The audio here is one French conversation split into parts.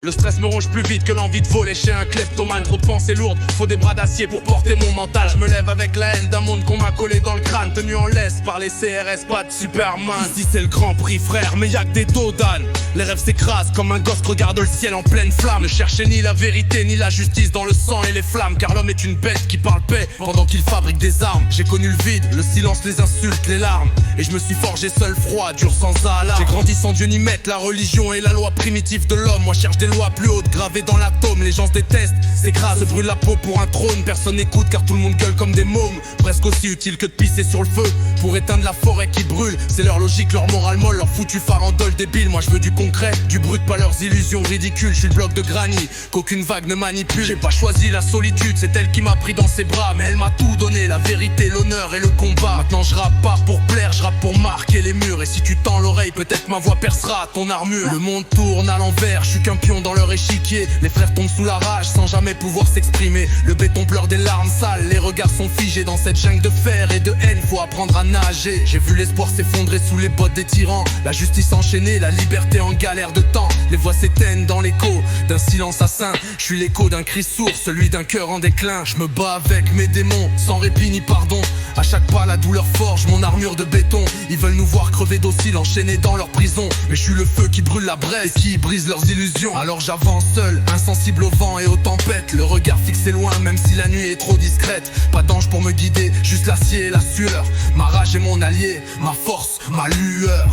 Le stress me ronge plus vite que l'envie de voler chez un kleptomane. Trop de pensées lourdes, faut des bras d'acier pour porter mon mental. Je me lève avec la haine d'un monde qu'on m'a collé dans le crâne. Tenu en laisse par les CRS, pas de Superman. Ici c'est le grand prix frère, mais y'a que des dos d'âne. Les rêves s'écrasent comme un gosse regarde le ciel en pleine flamme. Ne cherchez ni la vérité ni la justice dans le sang et les flammes. Car l'homme est une bête qui parle paix pendant qu'il fabrique des armes. J'ai connu le vide, le silence, les insultes, les larmes. Et je me suis forgé seul, froid, dur sans alarme. J'ai grandi sans Dieu ni maître, la religion et la loi primitive de l'homme. Moi cherche des lois plus hautes, gravées dans l'atome. Les gens se détestent, s'écrasent, se brûlent la peau pour un trône. Personne n'écoute car tout le monde gueule comme des mômes. Presque aussi utile que de pisser sur le feu pour éteindre la forêt qui brûle. C'est leur logique, leur morale molle, leur foutu farandole débile. Moi je veux du concret, du brut, pas leurs illusions ridicules. Je suis le bloc de granit qu'aucune vague ne manipule. J'ai pas choisi la solitude, c'est elle qui m'a pris dans ses bras. Mais elle m'a tout donné, la vérité, l'honneur et le combat. Maintenant je rappe pas pour plaire, je rappe pour marquer les murs. Et si tu tends l'oreille, peut-être ma voix percera ton armure. Le monde tourne à l'envers, je suis qu'un pion dans leur échiquier. Les frères tombent sous la rage sans jamais pouvoir s'exprimer. Le béton pleure des larmes sales, les regards sont figés. Dans cette jungle de fer et de haine, faut apprendre à nager. J'ai vu l'espoir s'effondrer sous les bottes des tyrans. La justice enchaînée, la liberté en galère de temps. Les voix s'éteignent dans l'écho d'un silence assassin. Je suis l'écho d'un cri sourd, celui d'un cœur en déclin. Je me bats avec mes démons, sans répit ni pardon. À chaque pas la douleur forge mon armure de béton. Ils veulent nous voir crever docile, enchaînés dans leur prison. Mais je suis le feu qui brûle la braise et qui brise leurs illusions. Alors j'avance seul, insensible au vent et aux tempêtes. Le regard fixé loin, même si la nuit est trop discrète. Pas d'ange pour me guider, juste l'acier et la sueur. Ma rage est mon allié, ma force, ma lueur.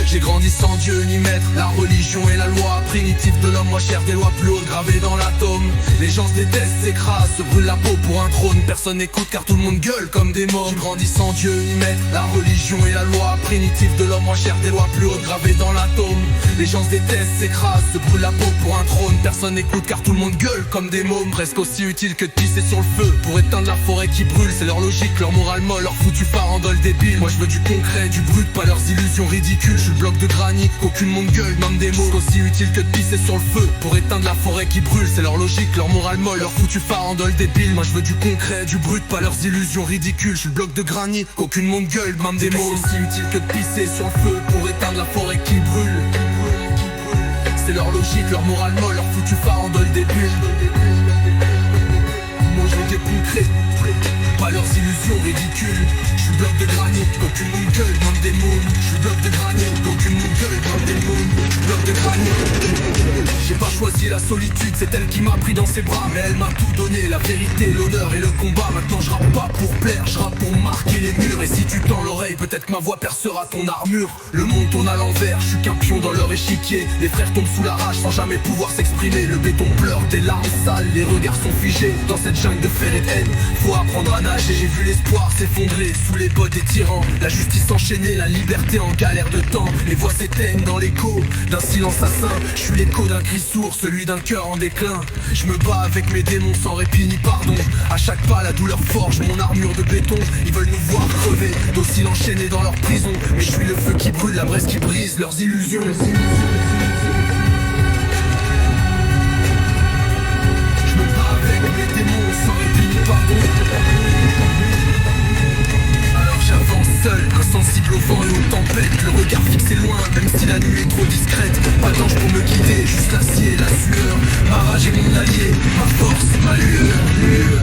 J'ai grandi sans Dieu ni maître, la religion et la loi primitive de l'homme. Moi cherche des lois plus hautes gravées dans l'atome. Les gens se détestent, s'écrasent, se brûlent la peau pour un trône. Personne n'écoute car tout le monde gueule comme des mômes. J'ai grandi sans Dieu ni maître, la religion et la loi primitive de l'homme. Moi cherche des lois plus hautes gravées dans l'atome. Les gens se détestent, s'écrasent, se brûlent la peau pour un trône. Personne n'écoute car tout le monde gueule comme des mômes. Presque aussi utile que de pisser sur le feu pour éteindre la forêt qui brûle. C'est leur logique, leur morale molle, leur foutu farandole débile. Moi je veux du concret, du brut, pas leurs illusions ridicules. Je suis le bloc de granit qu'aucune monde gueule, même des mots. Aussi utile que de pisser sur le feu pour éteindre la forêt qui brûle. C'est leur logique, leur morale molle, leur foutu farandole débile. Moi je veux du concret, du brut, pas leurs illusions ridicules. Je suis le bloc de granit qu'aucune monde gueule, même des mots. Aussi utile que de pisser sur le feu pour éteindre la forêt qui brûle. C'est leur logique, leur morale molle, leur foutu farandole débile. Moi je veux des concrets, pas leurs illusions ridicules. Je suis le bloc de granit qu'aucune monde gueule, même des mots. Je suis le bloc de granit qu'aucune monde gueule, même des mots. Je suis le bloc de granit. J'ai pas choisi la solitude, c'est elle qui m'a pris dans ses bras. Mais elle m'a tout donné, la vérité, l'honneur et le combat. Maintenant je rappe pas pour plaire, je rappe pour marquer les murs. Et si tu tends l'oreille, peut-être que ma voix percera ton armure. Le monde tourne à l'envers, je suis qu'un pion dans leur échiquier. Les frères tombent sous la rage sans jamais pouvoir s'exprimer. Le béton pleure, des larmes sales, les regards sont figés. Dans cette jungle de fer et de haine, faut apprendre à nager. J'ai vu l'espoir s'effondrer sous les bottes des tyrans. La justice enchaînée, la liberté en galère de temps. Les voix s'éteignent dans l'écho d'un silence assassin. Je suis l'écho d'un cri sourd, celui d'un cœur en déclin. Je me bats avec mes démons sans répit ni pardon. À chaque pas la douleur forge mon armure de béton. Ils veulent nous voir crever, docile enchaînés dans leur prison. Mais je suis le feu qui brûle, la braise qui brise leurs illusions. Je me bats avec mes démons sans répit ni pardon. Alors j'avance seul, insensible au vent et aux tempêtes. Le regard fixé loin, même si la nuit est trop discrète. Pas d'ange pour me guider, juste l'acier et la sueur. Ma rage est mon allié, ma force, ma lueur.